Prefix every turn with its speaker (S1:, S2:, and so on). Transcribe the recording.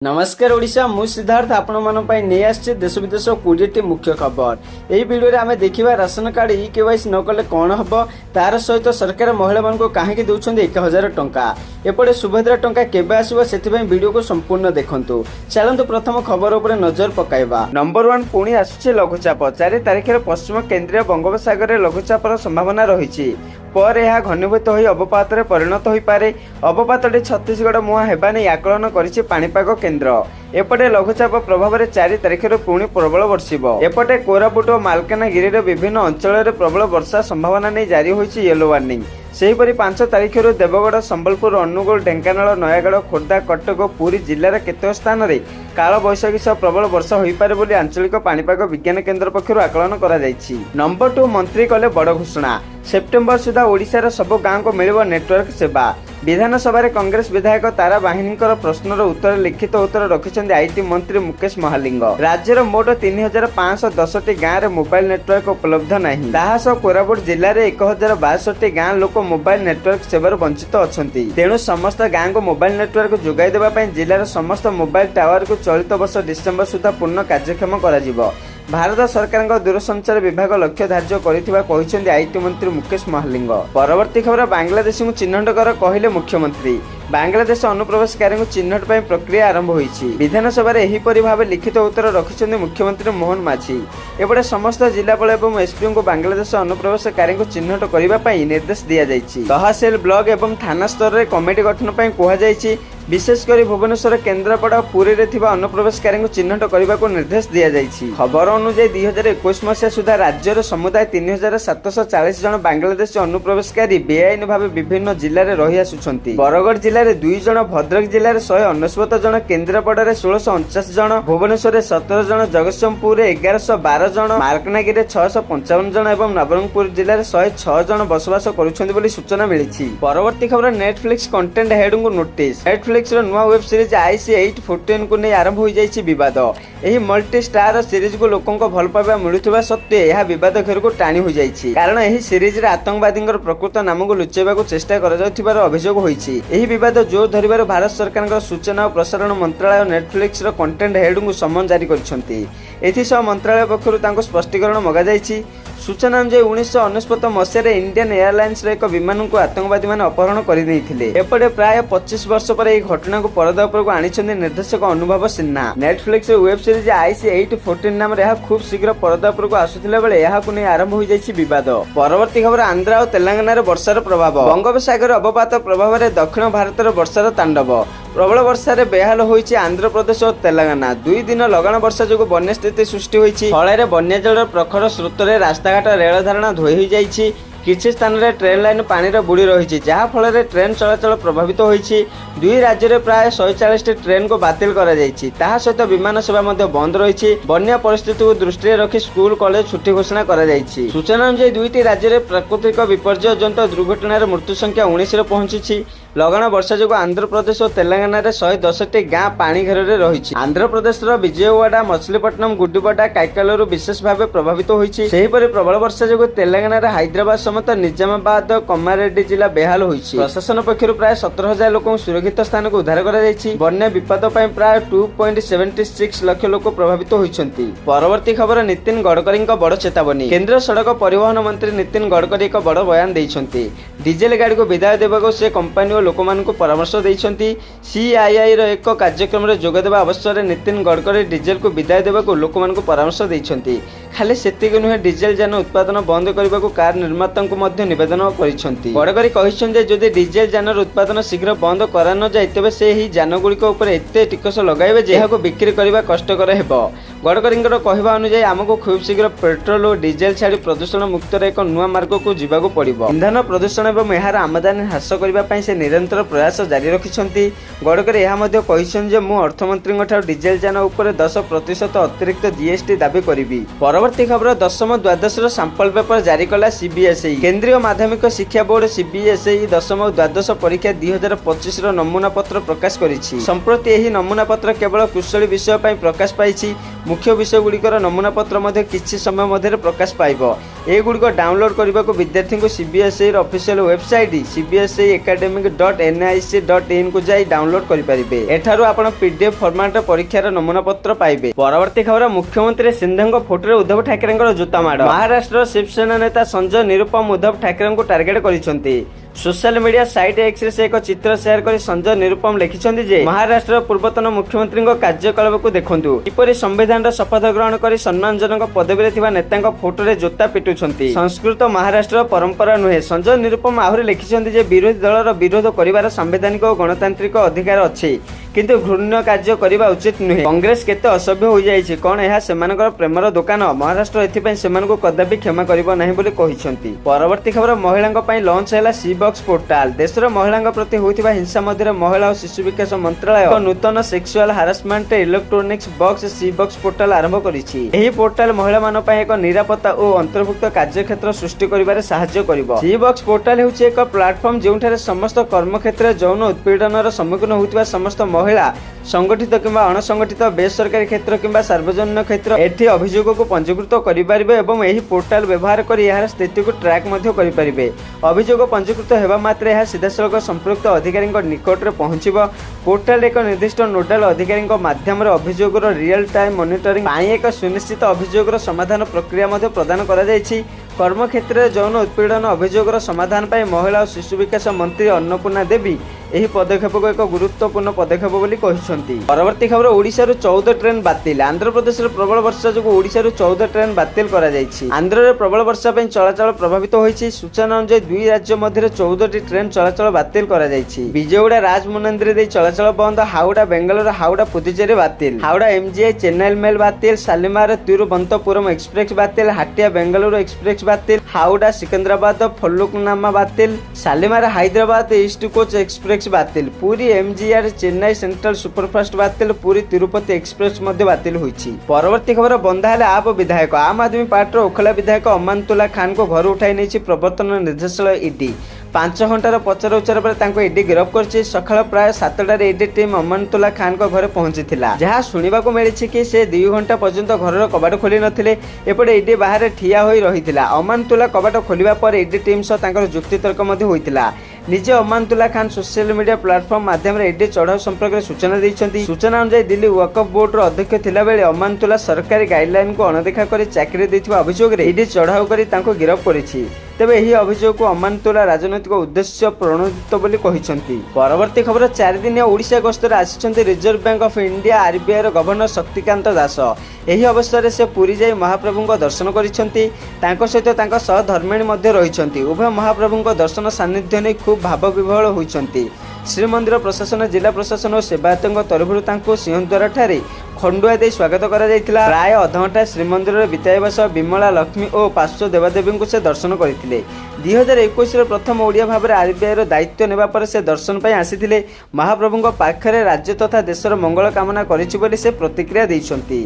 S1: नमस्कार ओडिशा मु सिद्धार्थ आपण मन नहीं आसे देश विदेश 20 मुख्य खबर। यही वीडियो आम देखा राशन कार्ड केवाईसी न कले कौन हम तार सहित सरकार महिला मान कहीं दौरान 1000 टंका एपटे सुभद्रा टंका केबे आसो से वीडियो को संपूर्ण देखंतु। चलतु प्रथम खबर उपर नजर पकाइबा। नंबर 1 पुणी आसुचे लघुचाप 4 तारिख पश्चिम केन्द्रीय बंगोपसागर लघुचापर संभावना रही पर यह घनीभूत हो अवपात परिणत हो पारे। अवपातटी छत्तीसगढ़ मुहां हेबा नहीं आकलन करिछि पाणीपाग केन्द्र। एपटे लघुचाप प्रभाव में 4 तारिख पुणी प्रबल बर्षिब। एपटे कोरापुट और मालकानगिरी विभिन्न अंचल प्रबल वर्षा संभावना नहीं जारी होइछि येलो वार्निंग। सेहीपरि 5 तारिख देवगढ़ संबलपुर अनुगुल ढेंकानाल नयागढ़ खोर्धा कटक पुरी जिलार केतेक स्थान में काल बैशाखी सह प्रबल वर्षा हो पारे बोली आंचलिक पाणीपाग विज्ञान केन्द्र पक्षर आकलन करा जायछि। नंबर 2 मंत्री कले बड़ घोषणा सेप्टेम्बर सुधा ओडिशार सब गाँव को मिलिब नेटवर्क सेवा। विधानसभा कांग्रेस विधायक तारा बाहिनी प्रश्नर उत्तर लिखित उत्तर रखिछन्ति आईटी मंत्री मुकेश महालिंग। राज्यर मोट 3510 गाँव में मोबाइल नेटवर्क उपलब्ध नहीं। ताहास कोरापुट जिले में 1062 गाँव लोक मोबाइल नेटवर्क सेवार वंचित अछन्ति। तेणु समस्त गाँव को मोबाइल नेटवर्क जोगाई देबा पई जिलार समस्त मोबाइल टावर को चलित वर्ष डिसेम्बर सुधा पूर्ण कार्यक्षम करा। भारत सरकार दूरसंचार विभाग लक्ष्य धार्य कर आईटी मंत्री मुकेश महालिंग। परवर्ती खबर बांग्लादेश को चिन्हट कर कहले मुख्यमंत्री। बांग्लादेश अनुप्रवेशकारी चिन्हट पर प्रक्रिया आरंभ होईछि। विधानसभा एहीपरि भाव लिखित उत्तर रखिछन्ति मुख्यमंत्री मोहन माझी। एपटे समस्त जिलापाल एवं एसपी को बांग्लादेश अनुप्रवेशकारी चिन्हट करने निर्देश दिया जायछि। तहसील ब्लॉक एवं थाना स्तर में कमिटी गठन पर कहुଯାଇଛି। विशेषकर भुवनेश्वर केन्द्रापड़ा पुरी में अनुप्रवेशकारी चिन्हट करने को निर्देश दिया जायछि। खबर अनुसार 2021 मसीहा सुधा राज्यर समुदाय 3740 जन बांग्लादेश अनुप्रवेशकारी बेआईन भाव विभिन्न जिले में रही आसुछन्ति। बरगढ़ जिले में 2 जन, भद्रक जिले में 199 जन, केन्द्रापड़ा 1649 जन, भुवनेश्वर 17 जन, जगतसिंहपुर 1112 जन, मालकानगिरी 655 जन और नवरंगपुर जिले में 106 जन बसवास करुछन्ति बोली सूचना मिली। परवर्ती खबर नेटफ्लिक्स कंटेंट हेड को नोटिस। नेटफ्लिक्स नुआ वेब सीरीज आईसी 814 को नहीं आरंभ हो जाइछि विवाद। यही मल्टी स्टार सीरीज को लोकों को भल पाइबा मिलुथिबा सत्वे यह विवाद घेर को टाणी हो जाइछि। कारण यही सीरीज रे आतंकवादी प्रकृत नाम को लुचेबा चेष्टा करा जाउथिबार अभियोग होइछि। एही विवाद जोर धरिबार भारत सरकार सूचना और प्रसारण मंत्रालय नेटफ्लिक्स कंटेंट हेड को सम्मन जारी करिसेंति। एथिसह मंत्रालय पक्षरु तांको स्पष्टीकरण मगा जाइछि। सूचना अनुसार 1999 मसीह इंडियन एयरलाइंस एक विमान को आतंकवादी मैंने अपहरण करते। एपटे प्राय 25 वर्ष पर यह घटना को परदा उपरको आनिछन्ति निर्देशक अनुभव Sinha. Netflix web series IC 814 नाम खूब शीघ्र परदा उपरको आसुथिला बेले यहाकु नै आरंभ हो जाइछि विवाद। परवर्ती खबर आंध्र और तेलंगाना वर्षार प्रभाव। बंगोपसागर अवपात प्रभाव में दक्षिण भारत वर्षार तांडव। प्रबल वर्षार बेहाल होइछि आंध्र प्रदेश और तेलंगाना। 2 दिन लगाण वर्षा जो बन्या स्थिति सृष्टि होइछि। फଳରେ बन्या जल प्रखर स्रोत रे रास्ताघाट रेल धारणा धोई हो जाइछि। किछि स्थान रे ट्रेन लाइन पानी रे बुड़ी रही जहाँ फल ट्रेन चलाचल प्रभावित होइछि। 2 राज्य में प्राय 140 ट्रेन को बातिल करा जाइछि। ताहा सहित विमान सेवा मध्य बंद रही। बन्या परिस्थिति को दृष्टि रखी स्कूल कॉलेज छुट्टी घोषणा करा जाइछि। सूचना अनुसार 2टी राज्य में प्राकृतिक विपर्यय जनित दुर्घटनार मृत्यु संख्या 19 रे पहुंची। लगाण वर्षा जो आंध्र प्रदेश और तेलंगाना 110 गाँ पानी घेर रही। आंध्र प्रदेश विजयवाड़ा, मछलीपट्टनम, गुड्डीपड़ा, काइकालूर विशेष भाव प्रभावित होइछि। सेहीपरि प्रबल वर्षा जो हैदराबाद हैदराबाद समेत निजामाबाद कमारेड्डी जिला बेहाल होइछि। प्रशासन पक्षरु प्राय 17,000 लोक सुरक्षित स्थान को उद्धार करा जाइछि। बन्या विपद पई प्राय 2.76 लाख लोक प्रभावित होइछन्ति। परवर्ती खबर नितिन गडकरी बड़ चेतावनी। केंद्र सड़क परिवहन मंत्री नितिन गडकरी एक बड़ बयान देइछन्ति। डीजेल गाड़ी को विदाय देबाको से कंपनी और लोक मान को परामर्श देइछन्ति। सीआईआई रो एक कार्यक्रम रे जोग देबा अवसर रे नितिन गडकरी डीजेल को विदाय देबाको लोक मान को परामर्श देइछन्ति। खाली सेतिक नुहे डीजेल यान उत्पादन बंद करने को कार निर्माता निवेदन करिसेंति। गडकरी कहिसेंति जदि डीजेल यान उत्पादन शीघ्र बंद करा न जाय तेबे से ही यान गुड़िक उपर एते टिकस लगाइबे जे एहाको बिक्री करबा कष्टकर हेबो। गडकरींकर कहवा अनुसार आमको खूब शीघ्र पेट्रोल और डीजेल छाड़ी प्रदूषण मुक्त एक नुआ मार्ग को जीवाको पड़िबो। इंधन प्रदूषण एवं एहार आमदानी ह्रास करबा पई से निरंतर प्रयास जारी रखिछन्ति। गडकरी एहा मध्ये कहिसेंति जे मु अर्थमंत्री ठार डीजेल यान उपर 10% अतिरिक्त जीएसटी दाबी करिबि। परवर्ती खबर 10म द्वादश सैंपल पेपर जारी कला सीबीएसई। केंद्रीय माध्यमिक शिक्षा बोर्ड सीबीएसई 10म और द्वादश परीक्षा 2025 नमूना पत्र प्रकाश करिछि। संप्रति एही नमूना पत्र केवल कुशली विषय पई प्रकाश पाइछि। मुख्य विषयगुड़िकर नमूना पत्र मध्य किछि समय मध्य प्रकाश पाइब। एगुड़िक डाउनलोड करने को विद्यार्थी को सीबीएसई ऑफिशियल वेबसाइट cbseacademic.nic.in को जाई डाउनलोड करेंगे। एठारू आपण पीडीएफ फॉर्मेट परीक्षार नमूना पत्र पाइबे। परवर्ती खबर मुख्यमंत्री सिंधेंको फोटो उद्धव ठाकरे जूता माड़। महाराष्ट्र शिवसेना नेता संजय निरुपम उद्धव ठाकरे को टार्गेट करिसेंती। सोशल मीडिया साइट एक्स रे से एक चित्र शेयर कर संजय निरुपम लिखिसेंती जे महाराष्ट्र पूर्वतन मुख्यमंत्री कार्यकलाप को देखंतु किपरि संविधान शपथ ग्रहण कर सम्मानजनक पदवी रे थिबा नेतांक फोटो रे जोता पिटुछंती। संस्कृत महाराष्ट्र परंपरा नुहे। संजय निरुपम आहुरी लिखिसेंती जे विरोधी दलर विरोध करिवार संवैधानिक और गणतांत्रिक अधिकार अछि किंतु घृण्य कार्य करने उचित नुहे। कांग्रेस केते असभ्य हो जाइछि कोन एहा सेमानकर प्रेमर दुकान। महाराष्ट्र एथिपई सेमानको कदापि क्षमा करिबो नाही बोली कहिसेंती। परवर्ती खबर महिलांक पई लॉन्च हैला सी बॉक्स पोर्टाल। देशर महिलांक प्रति होइथिबा हिंसा मध्य महिला और शिशु विकास मंत्रालय एक नूतन सेक्सुअल हारासमेंट इलेक्ट्रोनिक्स बॉक्स सी बॉक्स पोर्टाल आरंभ करिछि। एही पोर्टाल महिला मान पई एक निरापत्ता और अंतर्भुक्त कार्यक्षेत्र सृष्टि करिबारे सहाय्य करिवो। सी बॉक्स पोर्टाल हेउछि एक प्लेटफॉर्म जेउठारे समस्त कर्मक्षेत्र यौन उत्पीड़नर सम्मुखीन होइथिबा समस्त महिला संगठित किंबा अणसंगठित बेसरकारी क्षेत्र किंबा सार्वजनिक क्षेत्र एठी अभियोग को पंजीकृत करिपारिबे एवं एही पोर्टाल व्यवहार करी यार स्थिति को ट्रैक मध्य करिपारिबे। अभियोग पंजीकृत हेबा मात्रे यह सीधासलख संपृक्त अधिकारी निकट में पहुंचब। पोर्टाल एक निर्दिष्ट नोडाल अधिकारी माध्यम अभियोगर रियल टाइम मॉनिटरिंग एक सुनिश्चित अभियोगर समाधान प्रक्रिया मध्य प्रदान करा जायछि। कर्म क्षेत्र में यौन उत्पीड़न अभियोगर समाधान पर महिला और शिशु विकास मंत्री अन्नपूर्णा देवी एही पदक्षेप को एक गुरुत्वपूर्ण पदक्षेप बोली कहिसेंती। परवर्ती खबर ओडिशा 14 ट्रेन बातिल। आंध्र प्रदेश में प्रबल वर्षा जो ओडिशा 14 ट्रेन बातिल करा जायछि। आंध्र में प्रबल वर्षा पे चलाचल प्रभावित होइछि। सूचना अनुसार दुई राज्य मध्य 14 ट्रेन चलाचल बातिल करा जायछि। विजयवाड़ा राजमुंद्री दे चलाचल बंद। हावड़ा बेंगलोर हावड़ा पुदुचेरी बातिल। हावड़ा एमजीआई चेन्नई मेल बातिल। शालीमार तिरुवनंतपुरम एक्सप्रेस बातिल। हाटिया बेंगलुरु एक्सप्रेस बातिल। हावड़ा सिकंदराबाद फल्लुकनामा बातिल। Shalimar Hyderabad east coach express बातिल। पूरी एमजीआर चेन्नई सेंट्रल सुपरफास्ट बातिल। पूरी तिरुपति एक्सप्रेस मध्य बातिल होइछि। परवर्ती खबर बंधा हेले आप विधायक। आम आदमी पार्टी ओखला विधायक अमानतुल्ला खान को घर उठाई नहीं प्रवर्तन निर्देशालय ईडी। 5 घंटार पचर उचर पर ईडी गिरफ्त कर सकाल प्राय 7टार ईडी टीम अमानतुल्ला खान को घर पहुंची जहाँ शुणा मिली कि से 2 घंटा पर्यंत घर कबाट खोली नथिले। एपटे ईडी बाहर ठिया होई रहिथिला। अमानतुल्ला कबाट खोलिबा पर ईडी टीम सह तांकर जुक्तितर्क मध्य होइथिला। निजे Amanatullah Khan social media platform माध्यम ईडी चढ़ाऊ संपर्क में सूचना देइछंती। सूचना अनुसार दिल्ली वक्फ बोर्ड अध्यक्ष थिला बेले अमानतुल्ला सरकारी गाइडलाइन को अणदेखा कर चाकरी दैथिबा अभियोग रे ईडी चढ़ाऊ करी तांको गिरफ्त करिछि। तेबे एही अभियोग को अमानतुल्ला राजनैतिक उद्देश्य प्रणोदित बोली कहिसंती। परवर्ती खबर 4 दिनिया ओडिशा गस्तर आसिछंती Reserve Bank of India RBI रो गवर्नर शक्तिकांत दास। एही अवसर रे से पुरी जाई महाप्रभुଙ୍କ दर्शन करिसंती। तांको सहित तांको सहधर्मिणी मध्ये रहिसंती। उभय महाप्रभुଙ୍କ दर्शन सान्निध्य नै खूब भाव विभोर होइसंती। श्रीमंदिर प्रशासन जिला प्रशासन और सेवायतों तरफ सिंहद्वार ठारे खंडुआ दे स्वागत करा जायतिला। प्राय अध घंटा श्रीमंदिर में बिताइबा सह विमला लक्ष्मी और पार्श्व देवादेवी को से दर्शन करते। 2021 प्रथम ओडिया भाव में आरबीआई दायित्व नेबा पर से दर्शन पर आसीथिले। महाप्रभुଙ୍କ पाखरे राज्य तथा देशर मंगल कामना करिछि बोली से प्रतिक्रिया दैछंती।